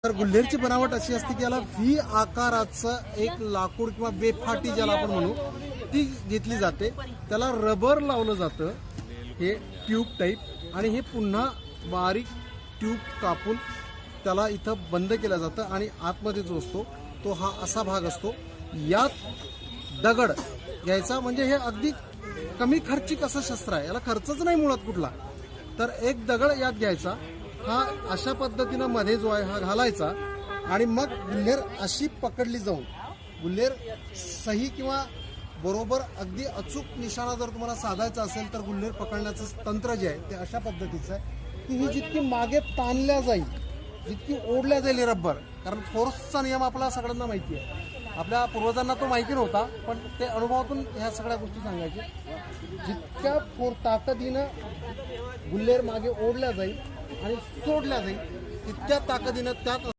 तर गुल्हेरची बनावट अशी असते की याला व्ही आकाराचं एक लाकूड किंवा बेफाटी ज्याला आपण म्हणू ती घेतली जाते, त्याला रबर लावलं जातं, हे ट्यूब टाईप, आणि हे पुन्हा बारीक ट्यूब कापून त्याला इथं बंद केलं जातं आणि आतमध्ये जो असतो तो हा असा भाग असतो. यात दगड घ्यायचा, म्हणजे हे अगदी कमी खर्चिक असं शस्त्र आहे, याला खर्चच नाही मुळात कुठला. तर एक दगड यात घ्यायचा, हा अशा पद्धतीनं मध्ये जो आहे हा घालायचा, आणि मग गुल्हेर अशी पकडली जाऊन, गुल्हेर सही किंवा बरोबर अगदी अचूक निशाणा जर तुम्हाला साधायचा असेल तर गुल्हेर पकडण्याचं तंत्र जे आहे ते अशा पद्धतीचं आहे की ही जितकी मागे ताणल्या जाईल, जितकी ओढल्या जाईल रबर, कारण फोर्सचा नियम आपला सगळ्यांना माहिती आहे, आपल्या पूर्वजांना तो माहिती नव्हता, पण ते अनुभवातून ह्या सगळ्या गोष्टी सांगायचे. जितक्या ताकदीनं गुल्हेर मागे ओढल्या जाईल आणि सोडल्या जाईल तितक्या ताकदीनं त्यात